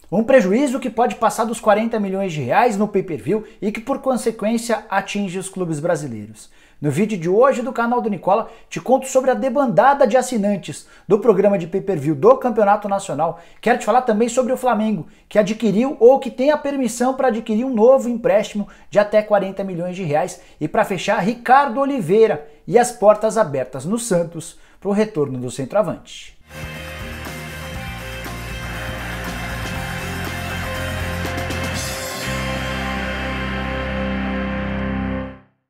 Um prejuízo que pode passar dos 40 milhões de reais no pay-per-view e que por consequência atinge os clubes brasileiros. No vídeo de hoje do canal do Nicola, te conto sobre a debandada de assinantes do programa de pay-per-view do Campeonato Nacional. Quero te falar também sobre o Flamengo, que adquiriu ou que tem a permissão para adquirir um novo empréstimo de até 40 milhões de reais. E para fechar, Ricardo Oliveira e as portas abertas no Santos para o retorno do centroavante.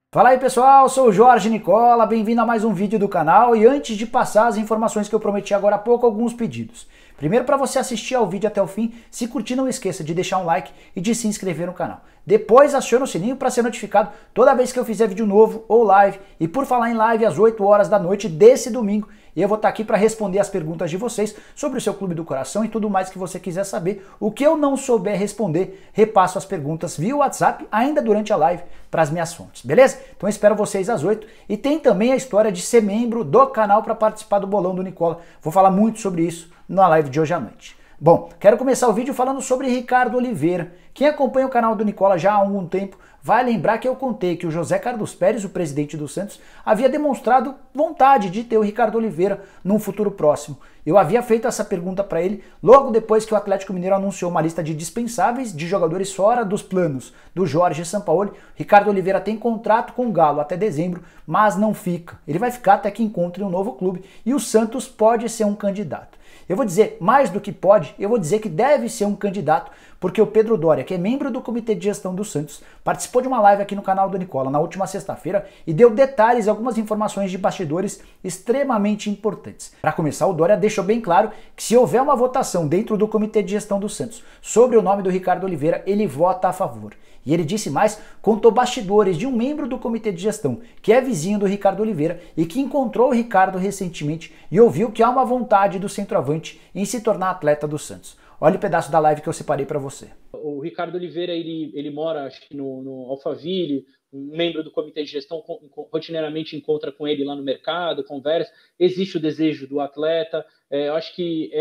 Fala aí pessoal, sou o Jorge Nicola, bem-vindo a mais um vídeo do canal e antes de passar as informações que eu prometi agora há pouco, alguns pedidos. Primeiro, para você assistir ao vídeo até o fim, se curtir não esqueça de deixar um like e de se inscrever no canal. Depois aciona o sininho para ser notificado toda vez que eu fizer vídeo novo ou live. E por falar em live, às 8 horas da noite desse domingo, eu vou estar aqui para responder as perguntas de vocês sobre o seu clube do coração e tudo mais que você quiser saber. O que eu não souber responder, repasso as perguntas via WhatsApp ainda durante a live para as minhas fontes, beleza? Então eu espero vocês às 8 e tem também a história de ser membro do canal para participar do bolão do Nicola. Vou falar muito sobre isso na live de hoje à noite. Bom, quero começar o vídeo falando sobre Ricardo Oliveira. Quem acompanha o canal do Nicola já há algum tempo vai lembrar que eu contei que o José Carlos Pérez, o presidente do Santos, havia demonstrado vontade de ter o Ricardo Oliveira num futuro próximo. Eu havia feito essa pergunta para ele logo depois que o Atlético Mineiro anunciou uma lista de dispensáveis de jogadores fora dos planos do Jorge Sampaoli. Ricardo Oliveira tem contrato com o Galo até dezembro, mas não fica. Ele vai ficar até que encontre um novo clube e o Santos pode ser um candidato. Eu vou dizer, mais do que pode, eu vou dizer que deve ser um candidato, porque o Pedro Doria, que é membro do Comitê de Gestão do Santos, participou de uma live aqui no canal do Nicola na última sexta-feira e deu detalhes e algumas informações de bastidores extremamente importantes. Para começar, o Doria deixou bem claro que se houver uma votação dentro do Comitê de Gestão do Santos sobre o nome do Ricardo Oliveira, ele vota a favor. E ele disse mais, contou bastidores de um membro do Comitê de Gestão, que é vizinho do Ricardo Oliveira e que encontrou o Ricardo recentemente e ouviu que há uma vontade do centroavante em se tornar atleta do Santos. Olha o pedaço da live que eu separei para você. O Ricardo Oliveira, ele mora acho que no Alphaville, um membro do Comitê de Gestão rotineiramente encontra com ele lá no mercado, conversa, existe o desejo do atleta, eu acho que...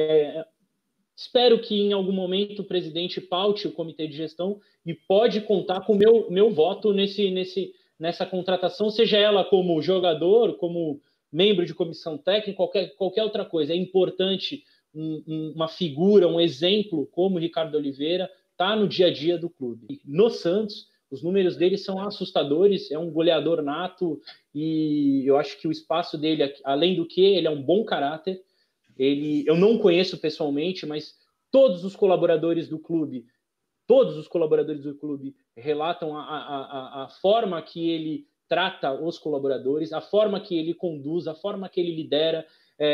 Espero que em algum momento o presidente paute o comitê de gestão e pode contar com o meu voto nessa contratação, seja ela como jogador, como membro de comissão técnica, qualquer outra coisa. É importante uma figura, um exemplo como o Ricardo Oliveira tá no dia a dia do clube. No Santos, os números dele são assustadores, é um goleador nato e eu acho que o espaço dele, além do que, ele é um bom caráter. Eu não conheço pessoalmente, mas todos os colaboradores do clube relatam a forma que ele trata os colaboradores, a forma que ele conduz, a forma que ele lidera,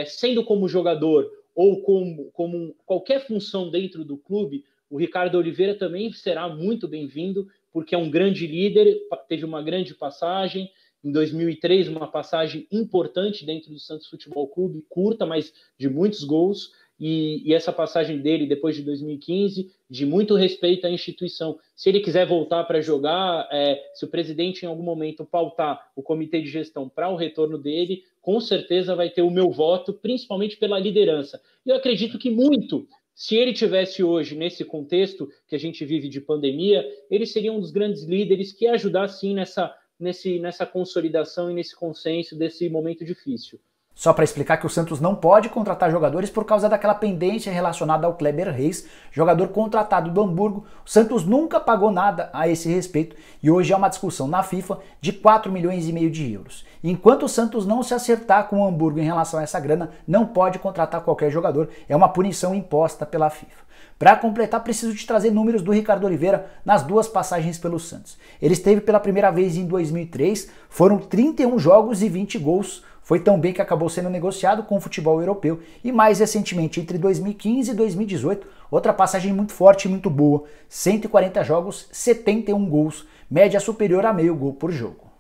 sendo como jogador ou como qualquer função dentro do clube, o Ricardo Oliveira também será muito bem-vindo, porque é um grande líder, teve uma grande passagem, em 2003, uma passagem importante dentro do Santos Futebol Clube, curta, mas de muitos gols, e essa passagem dele depois de 2015, de muito respeito à instituição. Se ele quiser voltar para jogar, se o presidente em algum momento pautar o comitê de gestão para o retorno dele, com certeza vai ter o meu voto, principalmente pela liderança. E eu acredito que muito, se ele tivesse hoje nesse contexto que a gente vive de pandemia, ele seria um dos grandes líderes que ia ajudar, sim, nessa consolidação e nesse consenso desse momento difícil. Só para explicar que o Santos não pode contratar jogadores por causa daquela pendência relacionada ao Kleber Reis, jogador contratado do Hamburgo. O Santos nunca pagou nada a esse respeito e hoje há uma discussão na FIFA de 4,5 milhões de euros. Enquanto o Santos não se acertar com o Hamburgo em relação a essa grana, não pode contratar qualquer jogador, é uma punição imposta pela FIFA. Para completar, preciso te trazer números do Ricardo Oliveira nas duas passagens pelo Santos. Ele esteve pela primeira vez em 2003, foram 31 jogos e 20 gols. Foi tão bem que acabou sendo negociado com o futebol europeu e mais recentemente, entre 2015 e 2018, outra passagem muito forte e muito boa, 140 jogos, 71 gols, média superior a meio gol por jogo.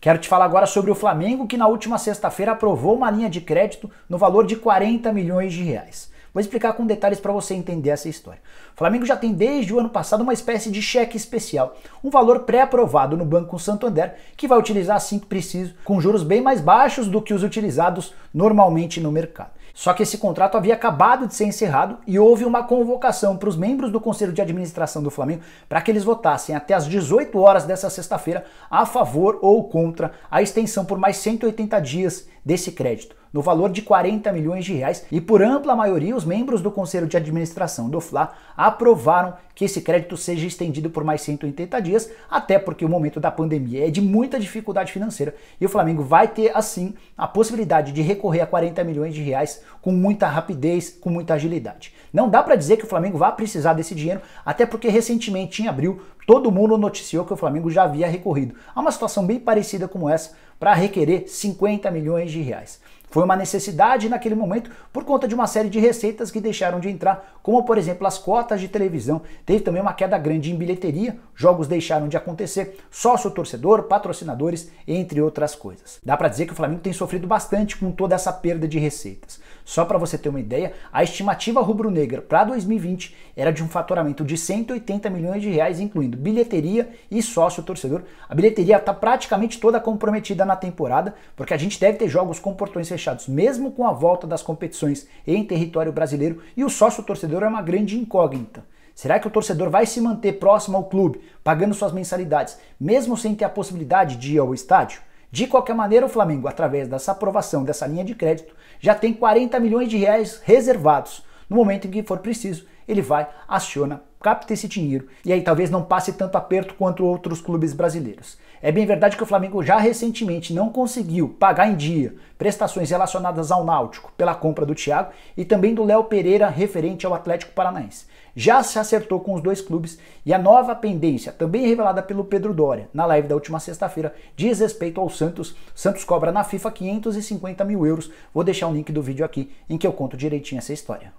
Quero te falar agora sobre o Flamengo, que na última sexta-feira aprovou uma linha de crédito no valor de 40 milhões de reais. Vou explicar com detalhes para você entender essa história. O Flamengo já tem desde o ano passado uma espécie de cheque especial, um valor pré-aprovado no Banco Santander, que vai utilizar assim que preciso, com juros bem mais baixos do que os utilizados normalmente no mercado. Só que esse contrato havia acabado de ser encerrado e houve uma convocação para os membros do Conselho de Administração do Flamengo para que eles votassem até às 18 horas dessa sexta-feira a favor ou contra a extensão por mais 180 dias desse crédito, no valor de 40 milhões de reais, e por ampla maioria os membros do Conselho de Administração do Fla aprovaram que esse crédito seja estendido por mais 180 dias, até porque o momento da pandemia é de muita dificuldade financeira e o Flamengo vai ter, assim, a possibilidade de recorrer a 40 milhões de reais com muita rapidez, com muita agilidade. Não dá para dizer que o Flamengo vai precisar desse dinheiro, até porque recentemente, em abril, todo mundo noticiou que o Flamengo já havia recorrido a uma situação bem parecida como essa para requerer 50 milhões de reais. Foi uma necessidade naquele momento por conta de uma série de receitas que deixaram de entrar, como por exemplo as cotas de televisão. Teve também uma queda grande em bilheteria, jogos deixaram de acontecer, sócio-torcedor, patrocinadores, entre outras coisas. Dá para dizer que o Flamengo tem sofrido bastante com toda essa perda de receitas. Só para você ter uma ideia, a estimativa rubro-negra para 2020 era de um faturamento de 180 milhões de reais, incluindo bilheteria e sócio-torcedor. A bilheteria está praticamente toda comprometida na temporada, porque a gente deve ter jogos com portões fechados, mesmo com a volta das competições em território brasileiro, e o sócio-torcedor é uma grande incógnita. Será que o torcedor vai se manter próximo ao clube, pagando suas mensalidades, mesmo sem ter a possibilidade de ir ao estádio? De qualquer maneira, o Flamengo, através dessa aprovação dessa linha de crédito, já tem 40 milhões de reais reservados. No momento em que for preciso, ele vai, aciona, capta esse dinheiro e aí talvez não passe tanto aperto quanto outros clubes brasileiros. É bem verdade que o Flamengo já recentemente não conseguiu pagar em dia prestações relacionadas ao Náutico pela compra do Thiago e também do Léo Pereira referente ao Atlético Paranaense. Já se acertou com os dois clubes e a nova pendência, também revelada pelo Pedro Doria na live da última sexta-feira, diz respeito ao Santos. Santos cobra na FIFA 550 mil euros. Vou deixar o link do vídeo aqui em que eu conto direitinho essa história.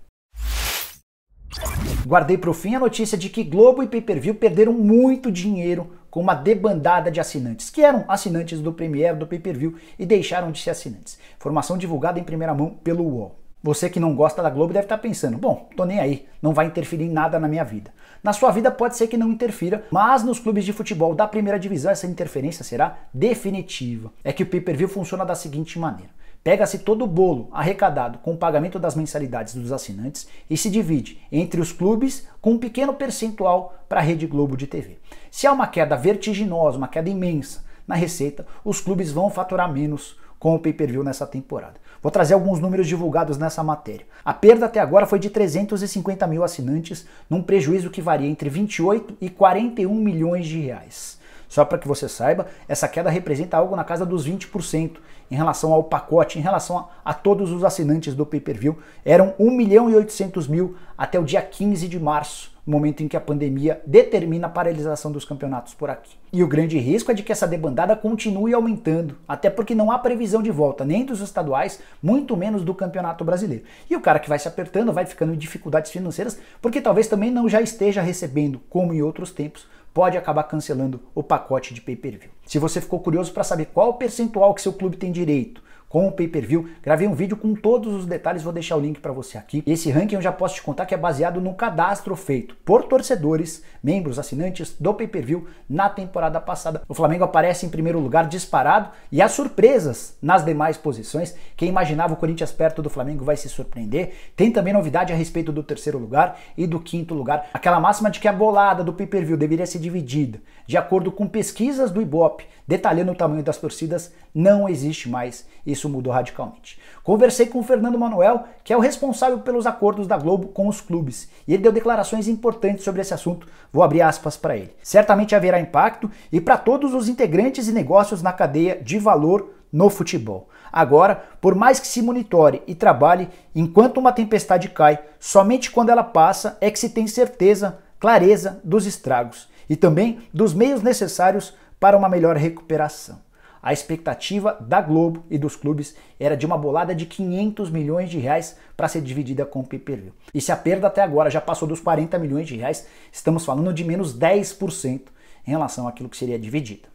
Guardei para o fim a notícia de que Globo e Pay-Per-View perderam muito dinheiro com uma debandada de assinantes, que eram assinantes do Premier, do Pay-Per-View e deixaram de ser assinantes. Informação divulgada em primeira mão pelo UOL. Você que não gosta da Globo deve estar pensando, bom, tô nem aí, não vai interferir em nada na minha vida. Na sua vida pode ser que não interfira, mas nos clubes de futebol da primeira divisão essa interferência será definitiva. É que o Pay-Per-View funciona da seguinte maneira. Pega-se todo o bolo arrecadado com o pagamento das mensalidades dos assinantes e se divide entre os clubes com um pequeno percentual para a Rede Globo de TV. Se há uma queda vertiginosa, uma queda imensa na receita, os clubes vão faturar menos com o Pay-Per-View nessa temporada. Vou trazer alguns números divulgados nessa matéria. A perda até agora foi de 350 mil assinantes, num prejuízo que varia entre 28 e 41 milhões de reais. Só para que você saiba, essa queda representa algo na casa dos 20% em relação ao pacote, em relação a todos os assinantes do Pay-Per-View. Eram 1.800.000 até o dia 15 de março, no momento em que a pandemia determina a paralisação dos campeonatos por aqui. E o grande risco é de que essa debandada continue aumentando, até porque não há previsão de volta nem dos estaduais, muito menos do Campeonato Brasileiro. E o cara que vai se apertando vai ficando em dificuldades financeiras, porque talvez também não já esteja recebendo, como em outros tempos, pode acabar cancelando o pacote de Pay-Per-View. Se você ficou curioso para saber qual o percentual que seu clube tem direito com o Pay-Per-View, gravei um vídeo com todos os detalhes, vou deixar o link para você aqui. Esse ranking eu já posso te contar que é baseado no cadastro feito por torcedores, membros, assinantes do Pay-Per-View na temporada passada. O Flamengo aparece em primeiro lugar disparado e há surpresas nas demais posições. Quem imaginava o Corinthians perto do Flamengo vai se surpreender. Tem também novidade a respeito do terceiro lugar e do quinto lugar. Aquela máxima de que a bolada do Pay-Per-View deveria ser dividida de acordo com pesquisas do Ibope, detalhando o tamanho das torcidas, não existe mais. Isso mudou radicalmente. Conversei com o Fernando Manuel, que é o responsável pelos acordos da Globo com os clubes, e ele deu declarações importantes sobre esse assunto. Vou abrir aspas para ele. Certamente haverá impacto e para todos os integrantes e negócios na cadeia de valor no futebol. Agora, por mais que se monitore e trabalhe, enquanto uma tempestade cai, somente quando ela passa é que se tem certeza, clareza dos estragos e também dos meios necessários para uma melhor recuperação. A expectativa da Globo e dos clubes era de uma bolada de 500 milhões de reais para ser dividida com o Pay-Per-View. E se a perda até agora já passou dos 40 milhões de reais, estamos falando de menos 10% em relação àquilo que seria dividido.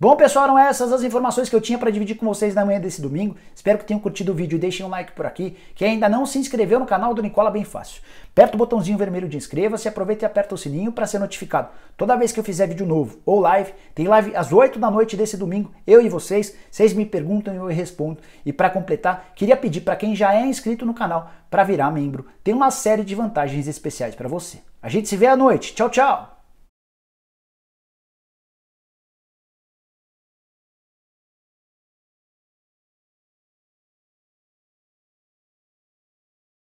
Bom, pessoal, eram essas as informações que eu tinha para dividir com vocês na manhã desse domingo. Espero que tenham curtido o vídeo e deixem um like por aqui. Quem ainda não se inscreveu no canal do Nicola, bem fácil. Aperta o botãozinho vermelho de inscreva-se, aproveita e aperta o sininho para ser notificado. Toda vez que eu fizer vídeo novo ou live, tem live às 8 da noite desse domingo, eu e vocês me perguntam e eu respondo. E para completar, queria pedir para quem já é inscrito no canal para virar membro. Tem uma série de vantagens especiais para você. A gente se vê à noite. Tchau, tchau!